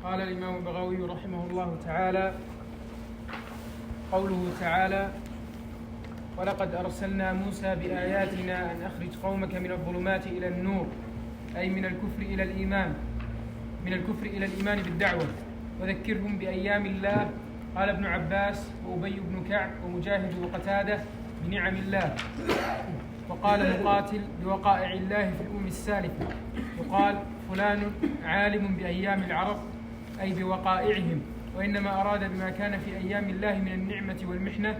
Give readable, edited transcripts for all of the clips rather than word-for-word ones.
قال الإمام البغوي رحمه الله تعالى: قوله تعالى: ولقد أرسلنا موسى بآياتنا أن أخرج قومك من الظلمات إلى النور، أي من الكفر إلى الإيمان بالدعوة، وذكرهم بأيام الله. قال ابن عباس وأبي بن كعب ومجاهد وقتادة بنعم الله. وقال مقاتل بوقائع الله في الأمم السالفة. يقال فلان عالم بأيام العرب أي بوقائعهم، وإنما أراد بما كان في أيام الله من النعمة والمحنة،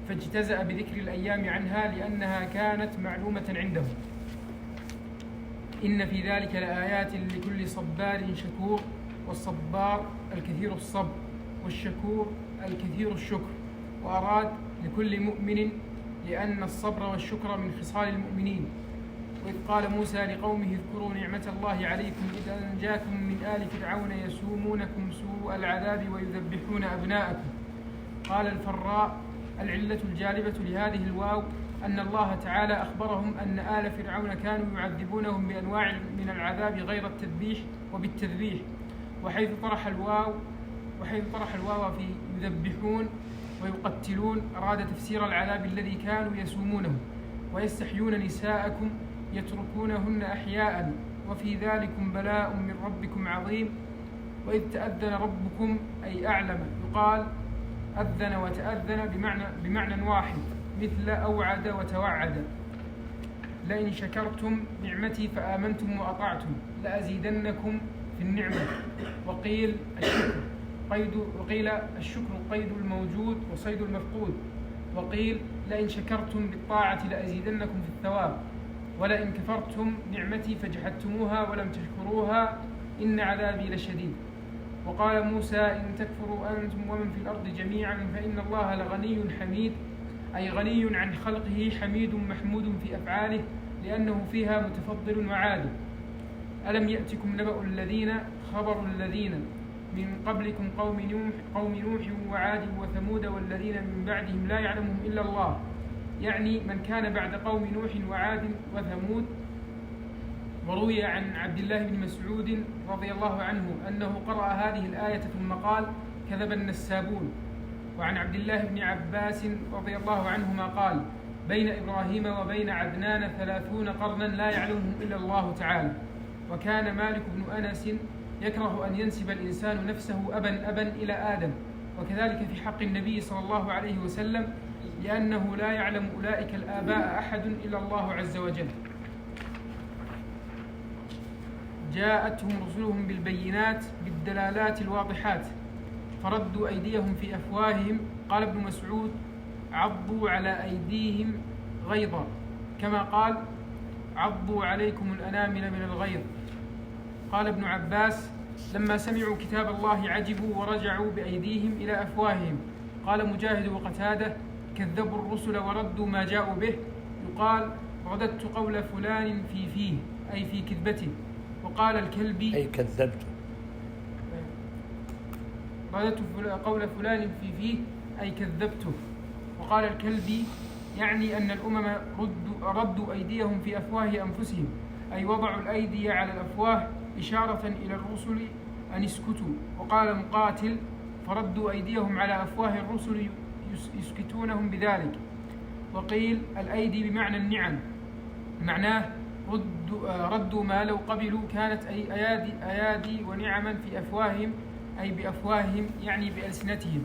فاجتزأ بذكر الأيام عنها لأنها كانت معلومة عنده. إن في ذلك لآيات لكل صبار شكور، والصبار الكثير الصبر، والشكور الكثير الشكر. وأراد لكل مؤمن لأن الصبر والشكر من خصال المؤمنين. وإذ قال موسى لقومه: اذكروا نعمة الله عليكم إذ أنجاكم من آل فرعون يسومونكم سوء العذاب ويذبحون أبناءكم. قال الفراء: العلة الجالبة لهذه الواو أن الله تعالى أخبرهم أن آل فرعون كانوا يعذبونهم بأنواع من العذاب غير التذبيح وبالتذبيح، وحيث طرح الواو في يذبحون ويقتلون أراد تفسير العذاب الذي كانوا يسومونه. ويستحيون نساءكم يتركونهن أحياء، وفي ذلكم بلاء من ربكم عظيم. وإذ تأذن ربكم أي أعلم. يقال أذن وتأذن بمعنى واحد، مثل أوعد وتوعد. لئن شكرتم نعمتي فآمنتم وأطعتم لأزيدنكم في النعمة. وقيل الشكر قيد الموجود وصيد المفقود. وقيل لئن شكرتم بالطاعة لأزيدنكم في الثواب، ولئن كفرتم نعمتي فجحدتموها ولم تشكروها إن عذابي لشديد. وقال موسى: إن تكفروا أنتم ومن في الأرض جميعا فإن الله لغني حميد، أي غني عن خلقه حميد محمود في أفعاله لأنه فيها متفضل وعادل. ألم يأتكم نبأ الذين خبروا الذين من قبلكم قوم نوح وعاد وثمود والذين من بعدهم لا يعلمهم إلا الله، يعني من كان بعد قوم نوح وعاد وثمود. وروي عن عبد الله بن مسعود رضي الله عنه أنه قرأ هذه الآية ثم قال: كذب النسابون. وعن عبد الله بن عباس رضي الله عنهما قال: بين إبراهيم وبين عدنان 30 قرنا لا يعلمهم إلا الله تعالى. وكان مالك بن أنس يكره أن ينسب الإنسان نفسه أبا إلى آدم، وكذلك في حق النبي صلى الله عليه وسلم، لأنه لا يعلم أولئك الآباء أحد إلا الله عز وجل. جاءتهم رسلهم بالبينات بالدلالات الواضحات فردوا أيديهم في أفواههم. قال ابن مسعود: عضوا على أيديهم غيظا، كما قال: عضوا عليكم الأنامل من الغيظ. قال ابن عباس: لما سمعوا كتاب الله عجبوا ورجعوا بأيديهم إلى أفواههم. قال مجاهد وقتادة: كذبوا الرسل وردوا ما جاءوا به. يقال: رددت قول فلان في فيه أي في كذبته. وقال الكلبي: أي كذبته. رددت قول فلان في فيه أي كذبته. وقال الكلبي: يعني أن الأمم ردوا أيديهم في أفواه أنفسهم، أي وضعوا الأيدي على الأفواه إشارة إلى الرسل أن اسكتوا. وقال مقاتل: فردوا أيديهم على أفواه الرسل يسكتونهم بذلك. وقيل الأيدي بمعنى النعم، معناه ردوا ما لو قبلوا كانت أي أيادي ونعما في أفواههم، أي بأفواههم يعني بألسنتهم.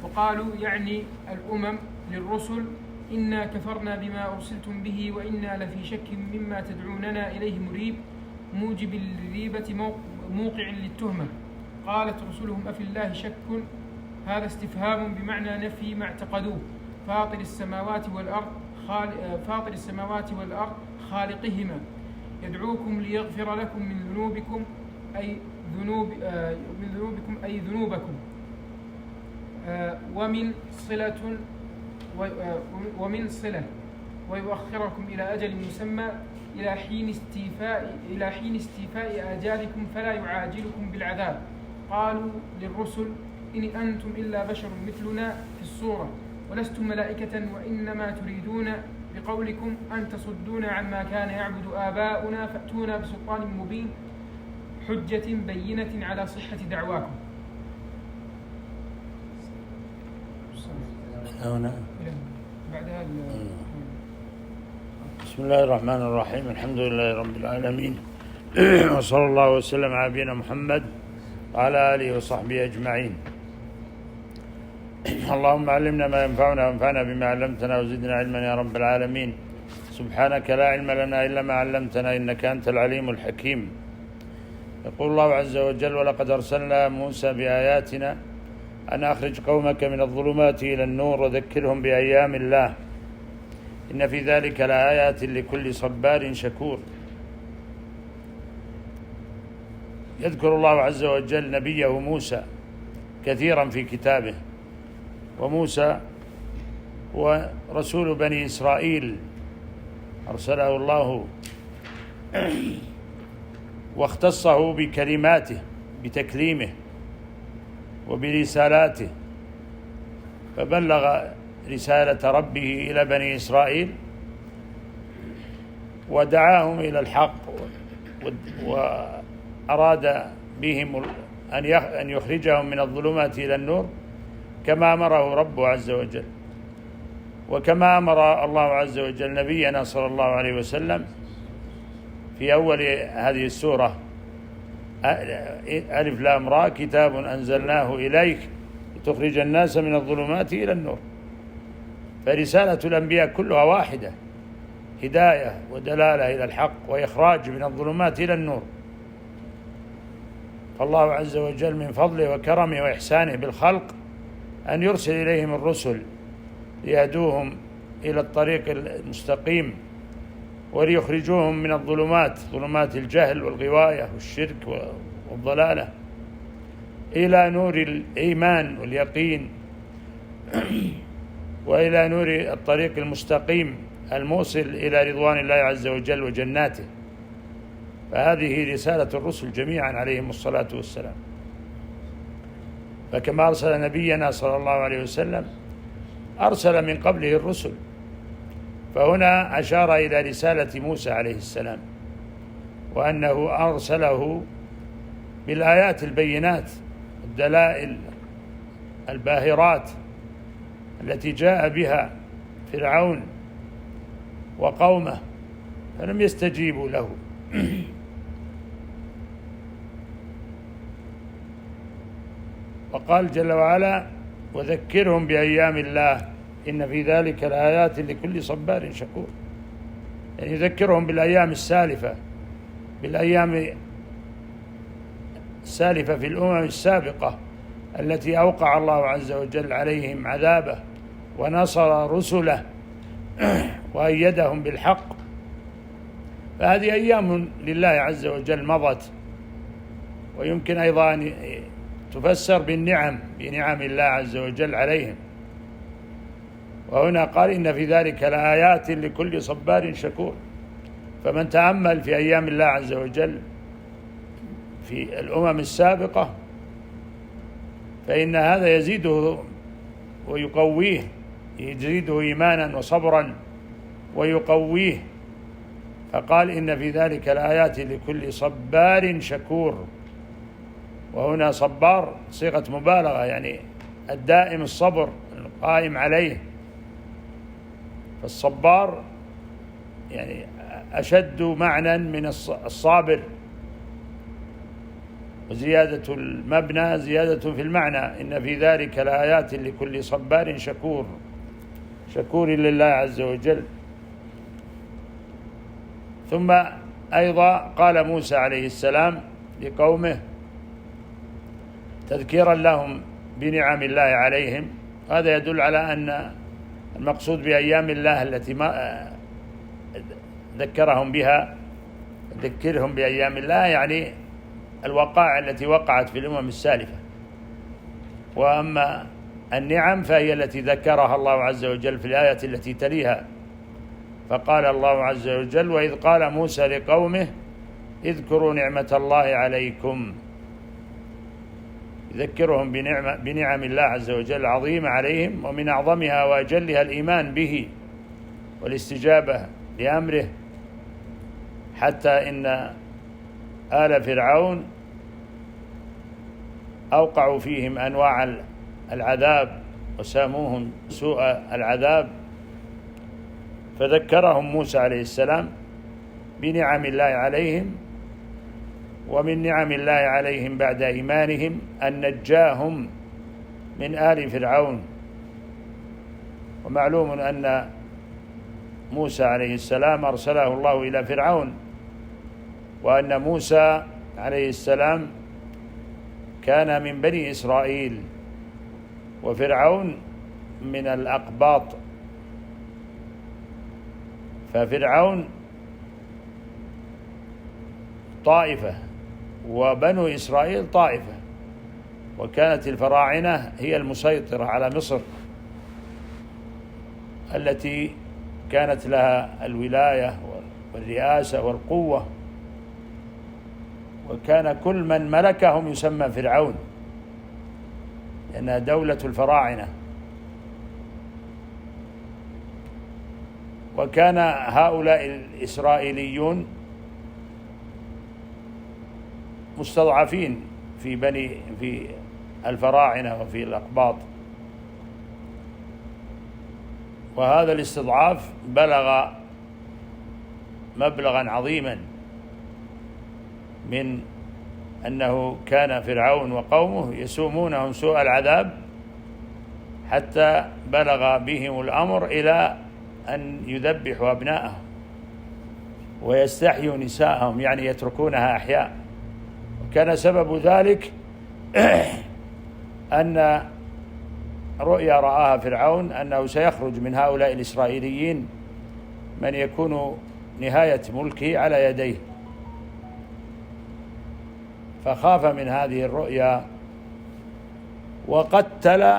وقالوا يعني الأمم للرسل: إنا كفرنا بما أرسلتم به وإنا لفي شك مما تدعوننا إليه مريب، موجب للريبة موقع للتهمة. قالت رسلهم: أفي الله شك؟ هذا استفهام بمعنى نفي ما اعتقدوه. فاطر السماوات والأرض خالقهما، يدعوكم ليغفر لكم من ذنوبكم أي ذنوبكم، ومن صلة ويؤخركم إلى أجل مسمى إلى حين استيفاء آجالكم فلا يعاجلكم بالعذاب. قالوا للرسل: إن أنتم إلا بشر مثلنا في الصورة ولستم ملائكة، وإنما تريدون بقولكم أن تصدونا عما كان يعبد آباؤنا فأتونا بسلطان مبين حجة بينة على صحة دعواكم. بعدها بسم الله الرحمن الرحيم. الحمد لله رب العالمين وصلى الله وسلم على نبينا محمد وعلى آله وصحبه أجمعين. اللهم علمنا ما ينفعنا وانفعنا بما علمتنا وزدنا علما يا رب العالمين. سبحانك لا علم لنا إلا ما علمتنا إنك أنت العليم الحكيم. يقول الله عز وجل: ولقد أرسلنا موسى بآياتنا أن أخرج قومك من الظلمات إلى النور وذكرهم بأيام الله إن في ذلك لآيات لكل صبار شكور. يذكر الله عز وجل نبيه موسى كثيرا في كتابه، وموسى هو رسول بني إسرائيل أرسله الله واختصه بكلماته بتكليمه وبرسالاته، فبلغ رسالة ربه إلى بني إسرائيل ودعاهم إلى الحق، وأراد بهم أن يخرجهم من الظلمات إلى النور كما أمره ربه عز وجل، وكما أمر الله عز وجل نبينا صلى الله عليه وسلم في أول هذه السورة: ألف لام را كتاب أنزلناه إليك لتخرج الناس من الظلمات إلى النور. فرسالة الأنبياء كلها واحدة: هداية ودلالة إلى الحق وإخراج من الظلمات إلى النور. فالله عز وجل من فضله وكرمه وإحسانه بالخلق أن يرسل إليهم الرسل ليهدوهم إلى الطريق المستقيم وليخرجوهم من الظلمات، ظلمات الجهل والغواية والشرك والضلالة، إلى نور الإيمان واليقين وإلى نور الطريق المستقيم الموصل إلى رضوان الله عز وجل وجناته. فهذه رسالة الرسل جميعا عليهم الصلاة والسلام. فكما أرسل نبينا صلى الله عليه وسلم أرسل من قبله الرسل، فهنا أشار إلى رسالة موسى عليه السلام، وأنه أرسله بالآيات البينات الدلائل الباهرات التي جاء بها فرعون وقومه فلم يستجيبوا له. وقال جل وعلا: وذكرهم بأيام الله إن في ذلك لآيات لكل صبار شكور. يعني يذكرهم بالأيام السالفة، بالأيام السالفة في الأمم السابقة التي أوقع الله عز وجل عليهم عذابه ونصر رسله وأيدهم بالحق. فهذه أيام لله عز وجل مضت، ويمكن أيضا أن تفسر بالنعم، بنعم الله عز وجل عليهم. وهنا قال: إن في ذلك لآيات لكل صبار شكور. فمن تأمل في أيام الله عز وجل في الأمم السابقة فإن هذا يزيده ويقويه، يزيده إيمانا وصبرا ويقويه. فقال: إن في ذلك لآيات لكل صبار شكور. وهنا صبار صيغة مبالغة، يعني الدائم الصبر القائم عليه. فالصبار يعني أشد معنى من الصابر، وزيادة المبنى زيادة في المعنى. إن في ذلك لآيات لكل صبار شكور، شكور لله عز وجل. ثم أيضا قال موسى عليه السلام لقومه تذكيرا لهم بنعم الله عليهم. هذا يدل على أن المقصود بأيام الله التي ما ذكرهم بها، ذكرهم بأيام الله يعني الوقائع التي وقعت في الأمم السالفة. وأما النعم فهي التي ذكرها الله عز وجل في الآية التي تليها. فقال الله عز وجل: وإذ قال موسى لقومه اذكروا نعمة الله عليكم. يذكرهم بنعم الله عز وجل عظيمة عليهم، ومن أعظمها وأجلها الإيمان به والاستجابة لأمره، حتى إن آل فرعون أوقعوا فيهم أنواع العذاب وساموهم سوء العذاب، فذكرهم موسى عليه السلام بنعم الله عليهم. ومن نعم الله عليهم بعد إيمانهم أن نجاهم من آل فرعون. ومعلوم أن موسى عليه السلام أرسله الله إلى فرعون، وأن موسى عليه السلام كان من بني إسرائيل، وفرعون من الأقباط. ففرعون طائفة وبنو إسرائيل طائفة، وكانت الفراعنة هي المسيطرة على مصر التي كانت لها الولاية والرئاسة والقوة، وكان كل من ملكهم يسمى فرعون لأنها دولة الفراعنة. وكان هؤلاء الإسرائيليون مستضعفين في الفراعنة وفي الأقباط، وهذا الاستضعاف بلغ مبلغا عظيما، من أنه كان فرعون وقومه يسومونهم سوء العذاب حتى بلغ بهم الأمر إلى أن يذبحوا أبناءهم ويستحيوا نساءهم، يعني يتركونها أحياء. وكان سبب ذلك أن رؤيا رآها فرعون أنه سيخرج من هؤلاء الإسرائيليين من يكون نهاية ملكه على يديه، فخاف من هذه الرؤيا وقتل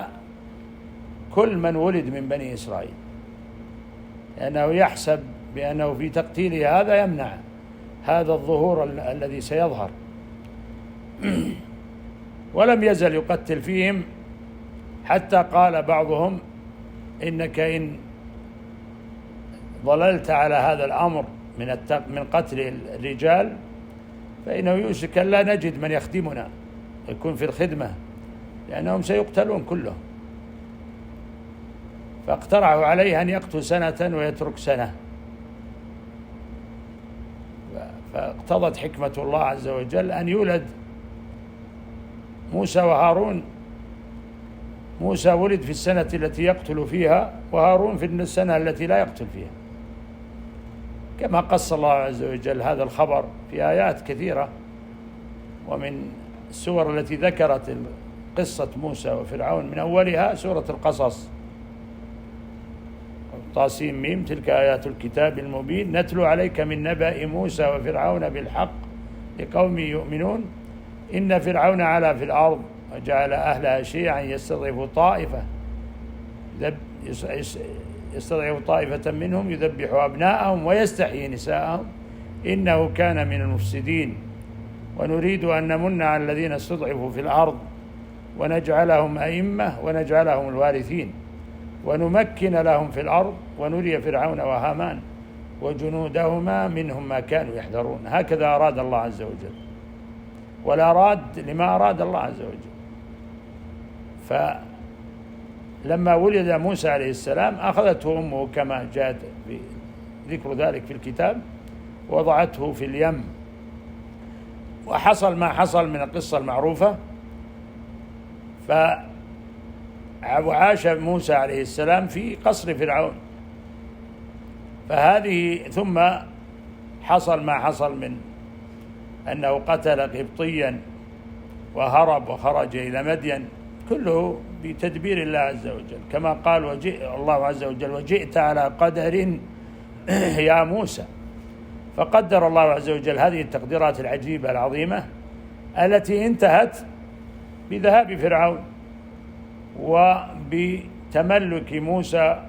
كل من ولد من بني إسرائيل، لأنه يحسب بأنه في تقتيله هذا يمنع هذا الظهور الذي سيظهر. ولم يزل يقتل فيهم حتى قال بعضهم إنك إن ضللت على هذا الأمر من قتل الرجال فإنه يوشك أن لا نجد من يخدمنا يكون في الخدمة، لأنهم سيقتلون كلهم. فاقترحوا عليه أن يقتل سنة ويترك سنة، فاقتضت حكمة الله عز وجل أن يولد موسى وهارون. موسى ولد في السنة التي يقتل فيها، وهارون في السنة التي لا يقتل فيها، كما قص الله عز وجل هذا الخبر في آيات كثيرة. ومن السور التي ذكرت قصة موسى وفرعون من أولها سورة القصص، طاسيم ميم، تلك آيات الكتاب المبين نتلو عليك من نبأ موسى وفرعون بالحق لقوم يؤمنون إن فرعون علا في الأرض وجعل أهلها شيعا يستضعف طائفة منهم يذبح أبناءهم ويستحيي نساءهم إنه كان من المفسدين ونريد أن نمن على الذين استضعفوا في الأرض ونجعلهم أئمة ونجعلهم الوارثين ونمكن لهم في الأرض ونري فرعون وهامان وجنودهما منهم ما كانوا يحذرون. هكذا أراد الله عز وجل، ولا راد لما أراد الله عز وجل. فلما ولد موسى عليه السلام أخذته أمه كما جاءت ذكر ذلك في الكتاب، وضعته في اليم، وحصل ما حصل من القصة المعروفة. وعاش موسى عليه السلام في قصر فرعون، ثم حصل ما حصل من أنه قتل قبطيا وهرب وخرج إلى مدين، كله بتدبير الله عز وجل، كما قال الله عز وجل وجئت على قدر يا موسى. فقدر الله عز وجل هذه التقديرات العجيبة العظيمة التي انتهت بذهاب فرعون وبتملك موسى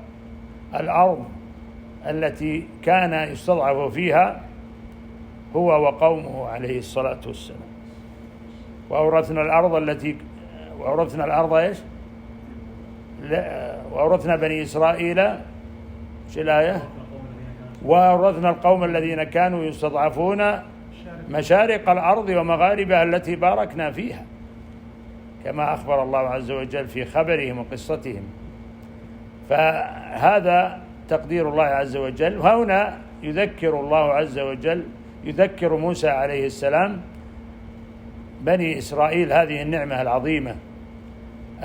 الأرض التي كان يستضعف فيها هو وقومه عليه الصلاة والسلام. وأورثنا الأرض إيش؟ وأورثنا بني إسرائيل إيش الآية؟ وأورثنا القوم الذين كانوا يستضعفون مشارق الأرض ومغاربها التي باركنا فيها، كما أخبر الله عز وجل في خبرهم وقصتهم. فهذا تقدير الله عز وجل. وهنا يذكر الله عز وجل، يذكر موسى عليه السلام بني إسرائيل هذه النعمة العظيمة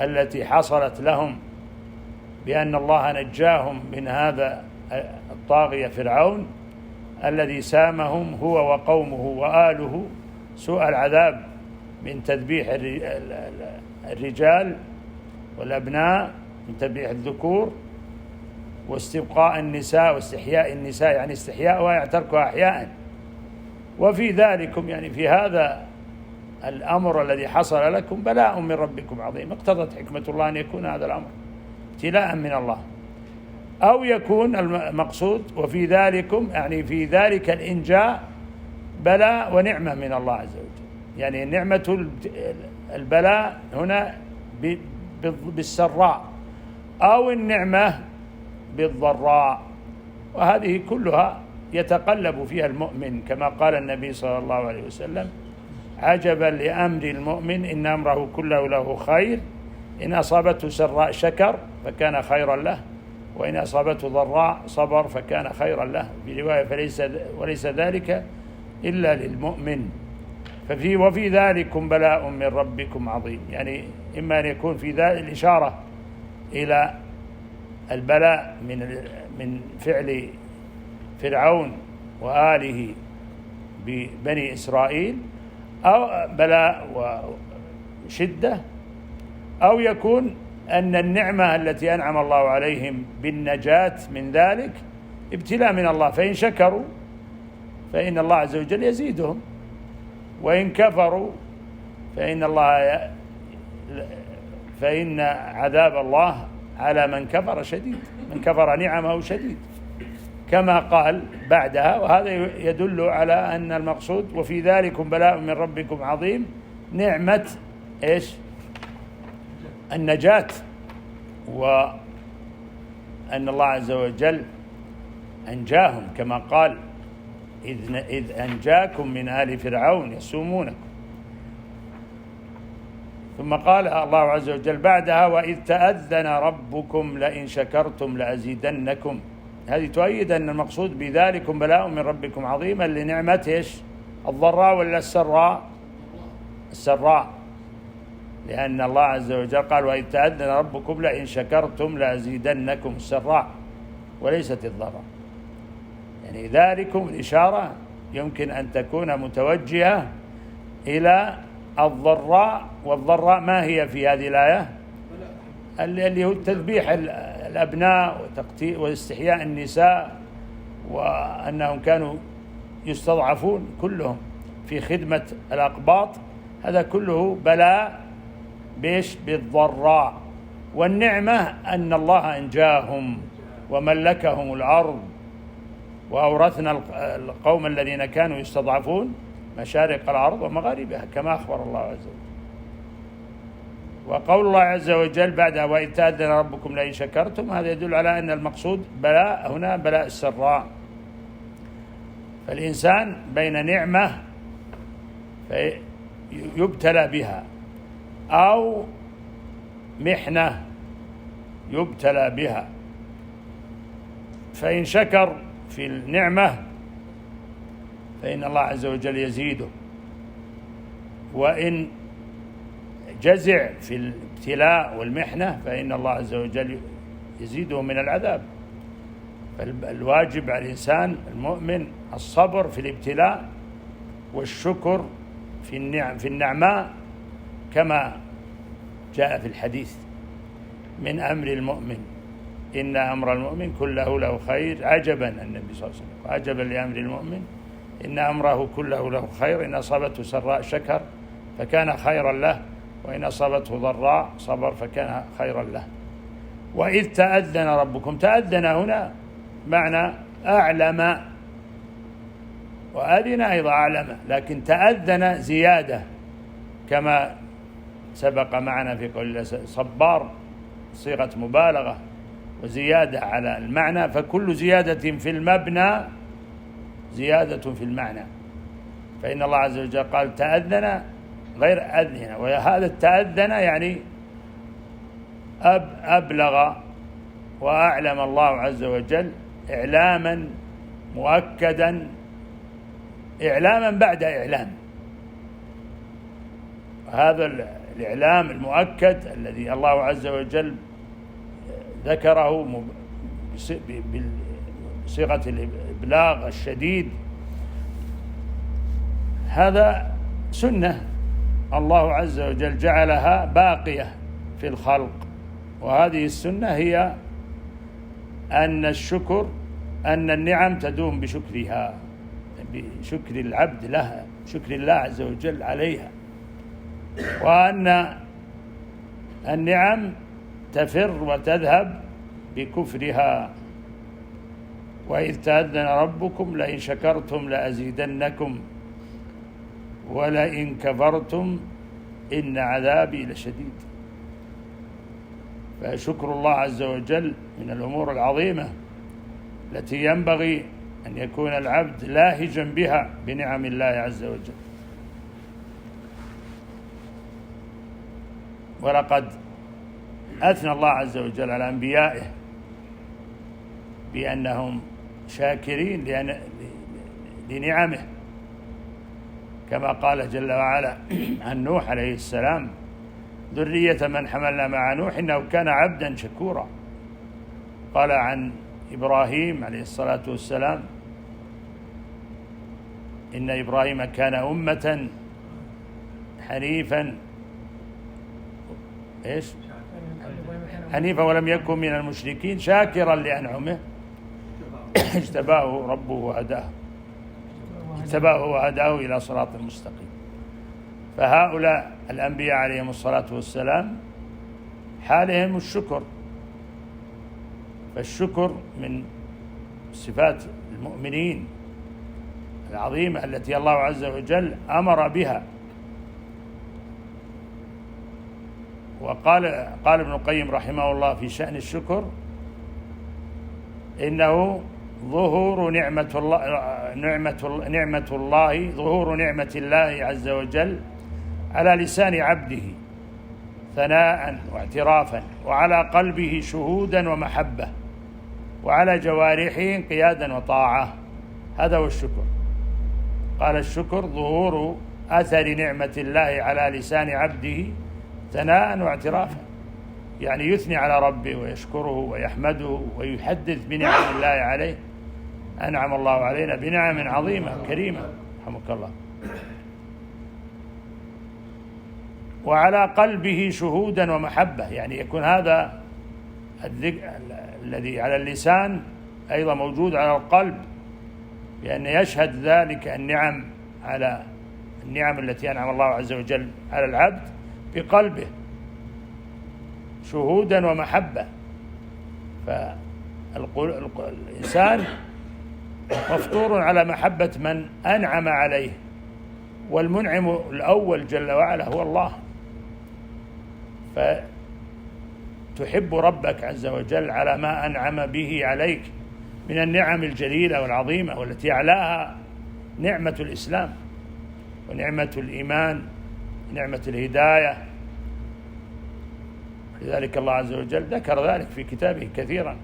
التي حصلت لهم بأن الله نجاهم من هذا الطاغية فرعون الذي سامهم هو وقومه وآله سوء العذاب من تذبيح الرجال والأبناء، من تذبيح الذكور واستبقاء النساء واستحياء النساء، يعني استحياءها يعتركها أحياء. وفي ذلكم يعني في هذا الأمر الذي حصل لكم بلاء من ربكم عظيم. اقتضت حكمة الله أن يكون هذا الأمر ابتلاء من الله، أو يكون المقصود وفي ذلكم يعني في ذلك الإنجاء بلاء ونعمة من الله عز وجل. يعني نعمة البلاء هنا بالسراء أو النعمة بالضراء، وهذه كلها يتقلب فيها المؤمن، كما قال النبي صلى الله عليه وسلم: عجبا لأمر المؤمن إن أمره كله له خير، إن أصابته سراء شكر فكان خيرا له، وإن أصابته ضراء صبر فكان خيرا له. في رواية وليس ذلك إلا للمؤمن. وفي ذلكم بلاء من ربكم عظيم، يعني إما أن يكون في ذلك الإشارة إلى البلاء من فعل فرعون وآله ببني إسرائيل، أو بلاء وشدة، أو يكون أن النعمة التي أنعم الله عليهم بالنجاة من ذلك ابتلاء من الله، فإن شكروا فإن الله عز وجل يزيدهم، وإن كفروا فإن عذاب الله على من كفر شديد، من كفر نعمه شديد، كما قال بعدها. وهذا يدل على أن المقصود وفي ذلكم بلاء من ربكم عظيم نعمة إيش؟ النجاة، وأن الله عز وجل أنجاهم كما قال: إذ أنجاكم من آل فرعون يسومونكم. ثم قال الله عز وجل بعدها: وإذ تأذن ربكم لئن شكرتم لأزيدنكم. هذه تؤيد أن المقصود بذلكم بلاء من ربكم عظيما لنعمة إيش؟ الضراء ولا السراء؟ السراء، لأن الله عز وجل قال: وإذ تأذن ربكم لئن شكرتم لأزيدنكم، السراء وليست الضراء. يعني ذلكم الإشارة يمكن أن تكون متوجهة إلى الضراء، والضراء ما هي في هذه الآية؟ اللي هو تذبيح الأبناء واستحياء النساء، وأنهم كانوا يستضعفون كلهم في خدمة الأقباط. هذا كله بلاء بالضراء. والنعمة أن الله أنجاهم وملكهم الأرض، وأورثنا القوم الذين كانوا يستضعفون مشارق الأرض ومغاربها، كما أخبر الله عز وجل. وقول الله عز وجل بعدها: وإذ تأذن ربكم لئن شكرتم، هذا يدل على أن المقصود بلاء هنا بلاء السراء. فالإنسان بين نعمة يبتلى بها أو محنة يبتلى بها، فإن شكر في النعمة فإن الله عز وجل يزيده، وإن جزع في الابتلاء والمحنة فإن الله عز وجل يزيده من العذاب. فالواجب على الإنسان المؤمن الصبر في الابتلاء والشكر في النعماء، كما جاء في الحديث: من أمر المؤمن إن أمر المؤمن كله له خير، عجبا، النبي صلى الله عليه وسلم: عجبا لأمر المؤمن إن أمره كله له خير، إن أصابته سراء شكر فكان خيرا له، وإن أصابته ضراء صبر فكان خيرا له. وإذ تأذن ربكم، تأذن هنا معنى أعلم، وأذن أيضا أعلم، لكن تأذن زيادة كما سبق معنا في قول صبار، صيغة مبالغة وزيادة على المعنى، فكل زيادة في المبنى زيادة في المعنى. فإن الله عز وجل قال تأذن غير أذن، وهذا التأذن يعني أبلغ وأعلم الله عز وجل إعلاما مؤكدا، إعلاما بعد إعلام. هذا الإعلام المؤكد الذي الله عز وجل ذكره بصيغة الإبلاغ الشديد، هذا سنة الله عز وجل جعلها باقية في الخلق. وهذه السنة هي أن الشكر، أن النعم تدوم بشكرها، بشكر العبد لها، شكر الله عز وجل عليها، وأن النعم تفر وتذهب بكفرها. وإذ تأذن ربكم لئن شكرتم لأزيدنكم ولئن كفرتم إن عذابي لشديد. فشكر الله عز وجل من الأمور العظيمة التي ينبغي أن يكون العبد لاهجا بها بنعم الله عز وجل. ولقد أثنى الله عز وجل على أنبيائه بأنهم شاكرين لنعمه، كما قال جل وعلا عن نوح عليه السلام: ذرية من حملنا مع نوح إنه كان عبدا شكورا. قال عن إبراهيم عليه الصلاة والسلام: إن إبراهيم كان أمة حنيفا حنيفا ولم يكن من المشركين شاكرا لأنعمه اجتباه ربه وهداه إلى صراط مستقيم. فهؤلاء الأنبياء عليهم الصلاة والسلام حالهم الشكر، فالشكر من صفات المؤمنين العظيمة التي الله عز وجل أمر بها. وقال ابن القيم رحمه الله في شأن الشكر: إنه ظهور ظهور نعمة الله عز وجل على لسان عبده ثناء واعترافا، وعلى قلبه شهودا ومحبة، وعلى جوارحه انقيادا وطاعة. هذا هو الشكر. قال: الشكر ظهور أثر نعمة الله على لسان عبده ثناء واعترافا، يعني يثني على ربه ويشكره ويحمده ويحدث بنعم الله عليه. أنعم الله علينا بنعم عظيمة كريمة، رحمك الله. وعلى قلبه شهودا ومحبة، يعني يكون هذا الذي على اللسان أيضا موجود على القلب، بأن يشهد ذلك النعم على النعم التي أنعم الله عز وجل على العبد بقلبه شهودا ومحبة. فالإنسان مفطور على محبة من أنعم عليه، والمنعم الأول جل وعلا هو الله. فتحب ربك عز وجل على ما أنعم به عليك من النعم الجليلة والعظيمة، والتي أعلاها نعمة الإسلام ونعمة الإيمان ونعمة الهداية. لذلك الله عز وجل ذكر ذلك في كتابه كثيرا.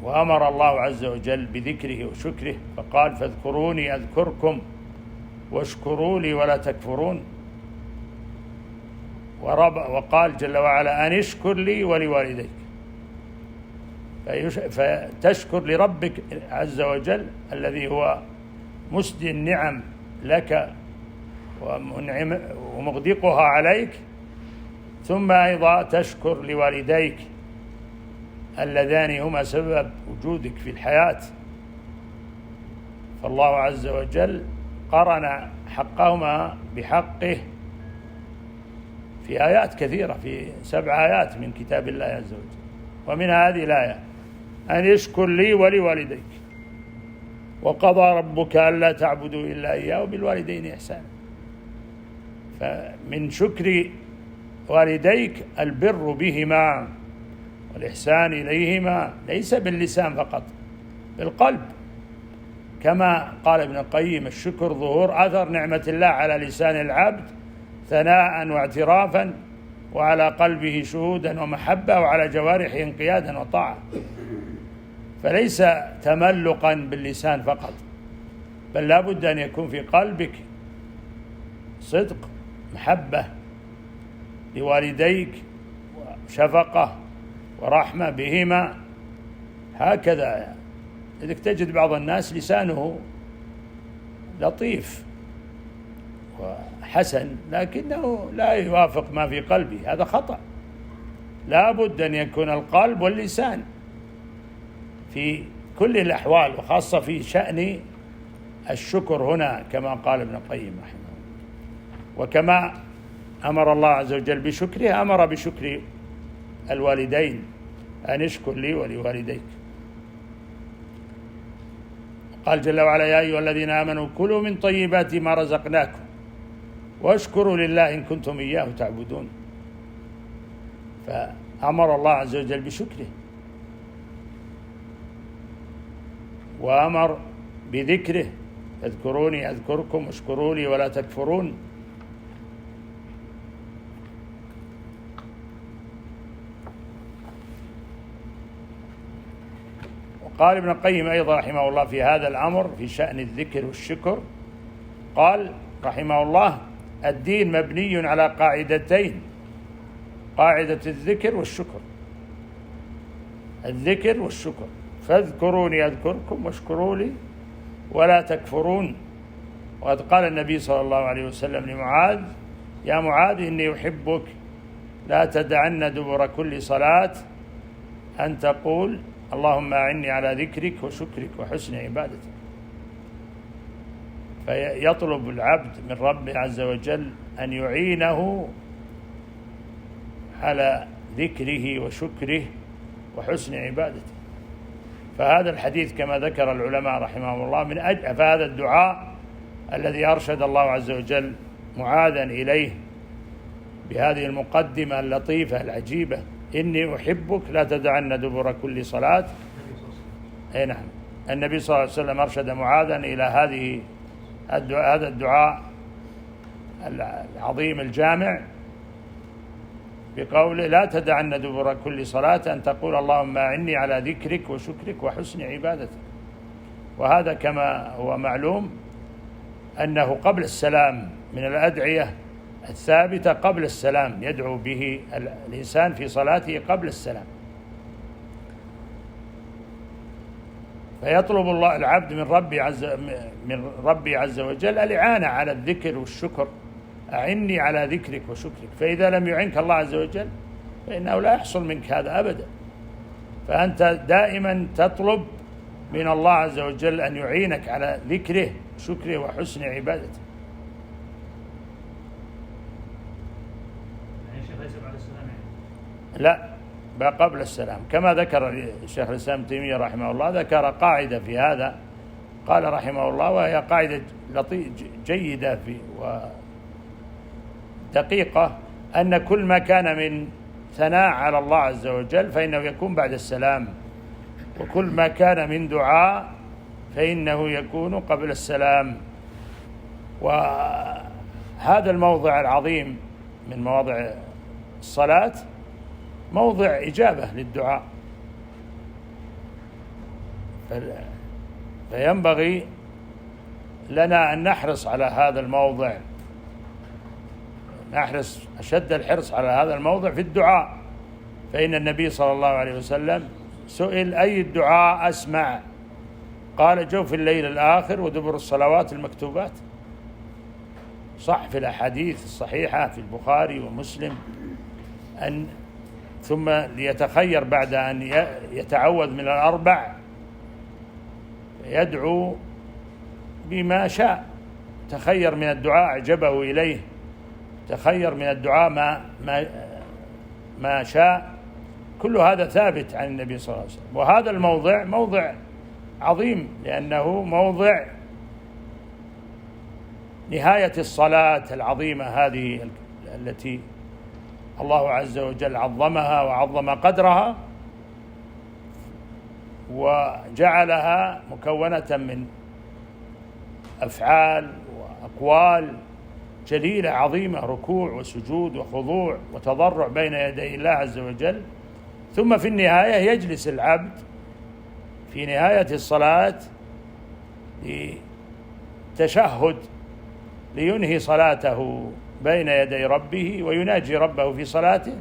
وأمر الله عز وجل بذكره وشكره، فقال: فاذكروني أذكركم واشكروا لي ولا تكفرون. وقال جل وعلا: أن اشكر لي ولوالديك. فتشكر لربك عز وجل الذي هو مسدي النعم لك ومغدقها عليك، ثم أيضا تشكر لوالديك اللذان هما سبب وجودك في الحياة. فالله عز وجل قرن حقهما بحقه في آيات كثيرة، في 7 آيات من كتاب الله عز وجل، ومن هذه الآية: أن يشكر لي ولوالديك، وقضى ربك ألا تعبدوا إلا إياه وبالوالدين إحسانا. فمن شكر والديك البر بهما والإحسان إليهما ليس باللسان فقط، بالقلب، كما قال ابن القيم: الشكر ظهور أثر نعمة الله على لسان العبد ثناء واعترافا، وعلى قلبه شهودا ومحبة، وعلى جوارحه انقيادا وطاعة. فليس تملقا باللسان فقط، بل لا بد أن يكون في قلبك صدق، محبة لوالديك، وشفقة ورحمة بهما. هكذا إذا تجد بعض الناس لسانه لطيف وحسن لكنه لا يوافق ما في قلبه، هذا خطأ. لا بد أن يكون القلب واللسان في كل الأحوال، وخاصة في شأن الشكر هنا كما قال ابن القيم رحمه الله. وكما أمر الله عز وجل بشكره أمر بشكر الوالدين، أن اشكر لي ولوالديك. قال جل وعلا: يا أيها الذين آمنوا كلوا من طيبات ما رزقناكم واشكروا لله إن كنتم إياه تعبدون. فأمر الله عز وجل بشكره، وأمر بذكره: اذكروني أذكركم واشكروا لي ولا تكفرون. قال ابن القيم أيضا رحمه الله في هذا الأمر في شأن الذكر والشكر، قال رحمه الله: الدين مبني على قاعدتين: قاعدة الذكر والشكر، الذكر والشكر. فاذكروني أذكركم واشكروا لي ولا تكفرون. وقد قال النبي صلى الله عليه وسلم لمعاذ: يا معاذ إني أحبك لا تدعن دبر كل صلاة أن تقول اللهم أعني على ذكرك وشكرك وحسن عبادتك. فيطلب العبد من ربه عز وجل أن يعينه على ذكره وشكره وحسن عبادته. فهذا الحديث كما ذكر العلماء رحمهم الله من أجل فهذا الدعاء الذي أرشد الله عز وجل معاذا إليه بهذه المقدمة اللطيفة العجيبة: إني أحبك لا تدعن دبر كل صلاة. أي نعم، النبي صلى الله عليه وسلم أرشد معاذا إلى هذا الدعاء العظيم الجامع بقوله: لا تدعن دبر كل صلاة أن تقول اللهم أعني على ذكرك وشكرك وحسن عبادتك. وهذا كما هو معلوم أنه قبل السلام من الأدعية الثابتة، قبل السلام يدعو به الإنسان في صلاته قبل السلام. فيطلب الله العبد من ربي عز وجل الإعانة على الذكر والشكر: أعني على ذكرك وشكرك. فإذا لم يعنك الله عز وجل فإنه لا يحصل منك هذا أبدا. فأنت دائما تطلب من الله عز وجل أن يعينك على ذكره وشكره وحسن عبادته. لا، قبل السلام، كما ذكر الشيخ الإسلام ابن تيمية رحمه الله، ذكر قاعدة في هذا، قال رحمه الله: وهي قاعدة جيدة ودقيقة، أن كل ما كان من ثناء على الله عز وجل فإنه يكون بعد السلام، وكل ما كان من دعاء فإنه يكون قبل السلام. وهذا الموضع العظيم من مواضع الصلاة موضع إجابة للدعاء، فينبغي لنا أن نحرص على هذا الموضع، نحرص أشد الحرص على هذا الموضع في الدعاء. فإن النبي صلى الله عليه وسلم سئل: أي الدعاء أسمع؟ قال: جوف الليل الآخر ودبر الصلوات المكتوبات. صح في الأحاديث الصحيحة في البخاري ومسلم ثم ليتخير بعد أن يتعوذ من الأربع يدعو بما شاء، تخير من الدعاء أعجبه إليه، تخير من الدعاء ما شاء. كل هذا ثابت عن النبي صلى الله عليه وسلم. وهذا الموضع موضع عظيم، لأنه موضع نهاية الصلاة العظيمة هذه التي الله عز وجل عظمها وعظم قدرها، وجعلها مكونة من أفعال وأقوال جليلة عظيمة، ركوع وسجود وخضوع وتضرع بين يدي الله عز وجل. ثم في النهاية يجلس العبد في نهاية الصلاة لتشهد لينهي صلاته بين يدي ربه ويناجي ربه في صلاته،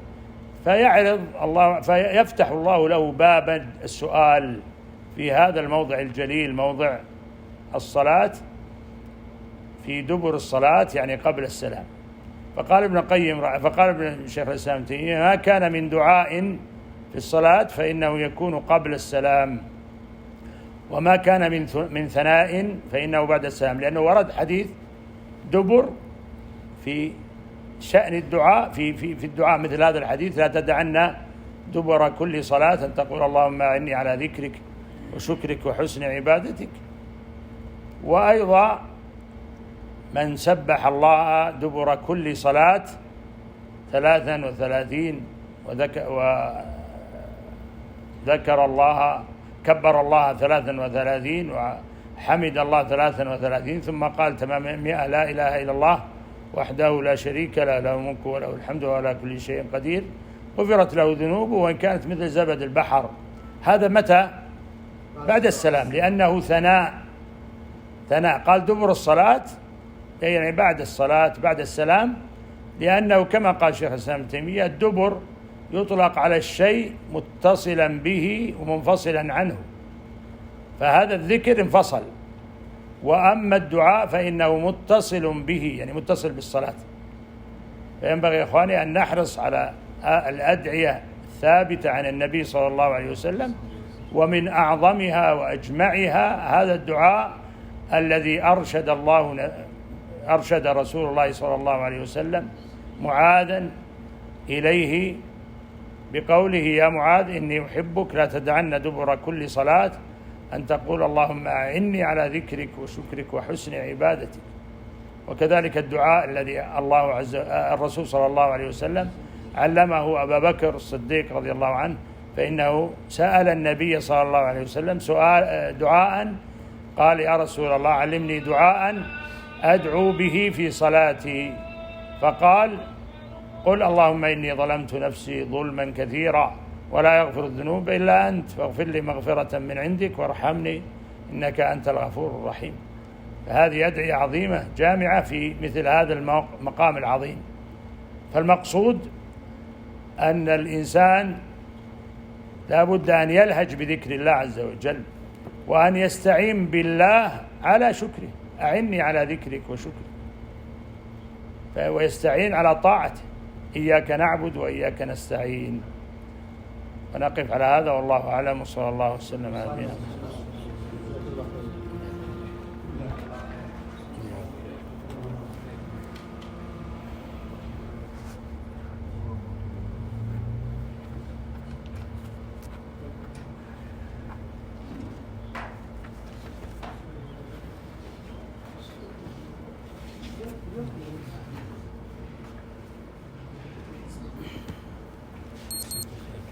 فيفتح الله له بابا السؤال في هذا الموضع الجليل، موضع الصلاة، في دبر الصلاة يعني قبل السلام. فقال ابن شيخ الإسلام ابن تيمية: ما كان من دعاء في الصلاة فإنه يكون قبل السلام، وما كان من ثناء فإنه بعد السلام، لأنه ورد حديث دبر في شأن الدعاء في الدعاء مثل هذا الحديث: لا تدعن دبر كل صلاة أن تقول اللهم أعني على ذكرك وشكرك وحسن عبادتك. وأيضا من سبح الله دبر كل صلاة 33 وذكر الله كبر الله 33 وحمد الله 33 ثم قال تمام 100: لا إله إلا الله وحده لا شريك له، له الملك وله الحمد وعلى كل شيء قدير، غفرت له ذنوبه وإن كانت مثل زبد البحر. هذا متى؟ بعد السلام، لأنه ثناء. قال دبر الصلاة يعني بعد الصلاة بعد السلام، لأنه كما قال شيخ الإسلام ابن تيمية: الدبر يطلق على الشيء متصلا به ومنفصلا عنه، فهذا الذكر انفصل. وأما الدعاء فإنه متصل به يعني متصل بالصلاة. فينبغي يا إخواني أن نحرص على الأدعية الثابتة عن النبي صلى الله عليه وسلم، ومن أعظمها وأجمعها هذا الدعاء الذي أرشد رسول الله صلى الله عليه وسلم معاذا إليه بقوله: يا معاذ إني أحبك لا تدعن دبر كل صلاة أن تقول اللهم أعني على ذكرك وشكرك وحسن عبادتك. وكذلك الدعاء الذي الرسول صلى الله عليه وسلم علمه أبا بكر الصديق رضي الله عنه، فإنه سأل النبي صلى الله عليه وسلم دعاء، قال: يا رسول الله علمني دعاء أدعو به في صلاتي. فقال: قل اللهم إني ظلمت نفسي ظلما كثيرا ولا يغفر الذنوب إلا أنت فاغفر لي مغفرة من عندك وارحمني إنك أنت الغفور الرحيم. فهذه أدعية عظيمة جامعة في مثل هذا المقام العظيم. فالمقصود أن الإنسان لا بد أن يلهج بذكر الله عز وجل، وأن يستعين بالله على شكره: أعني على ذكرك وشكرك، ويستعين على طاعته: إياك نعبد وإياك نستعين. ونقف على هذا والله أعلم، وصلى الله وسلم على نبينا محمد.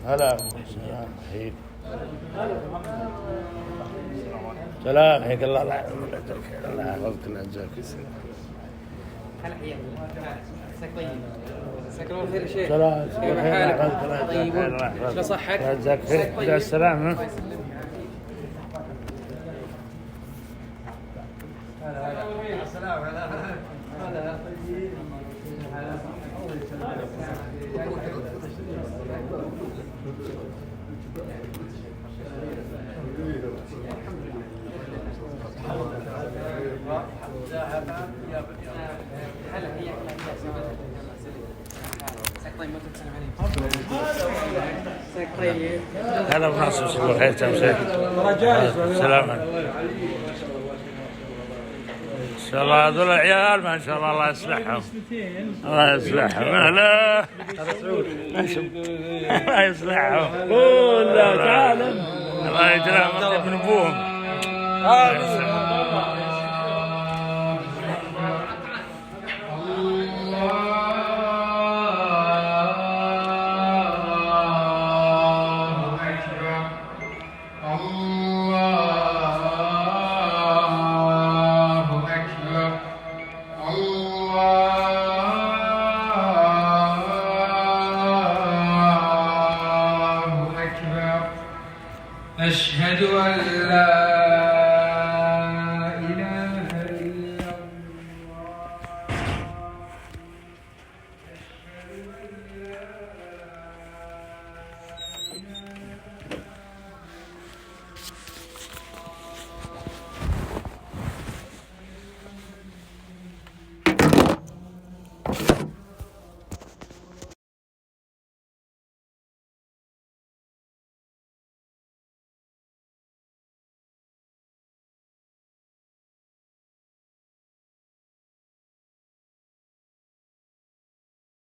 هلا سلام حيك سلام حيك الله يحفظك الله يحفظك الله يجزاك هلا حياك مساك طيب. مساك الله خير يا شيخ. سلام كيف حالك؟ طيب شو صحتك؟ الله يجزاك خير. السلام. هلا بناصر الله خير تمسك. السلام عليكم. ان شاء الله هذول العيال ما شاء الله الله يصلحهم. الله يصلحهم. لا الله يصلحهم. لا تعال الله يجزاهم من ابوهم. الله أكبر الله أكبر أشهد أن لا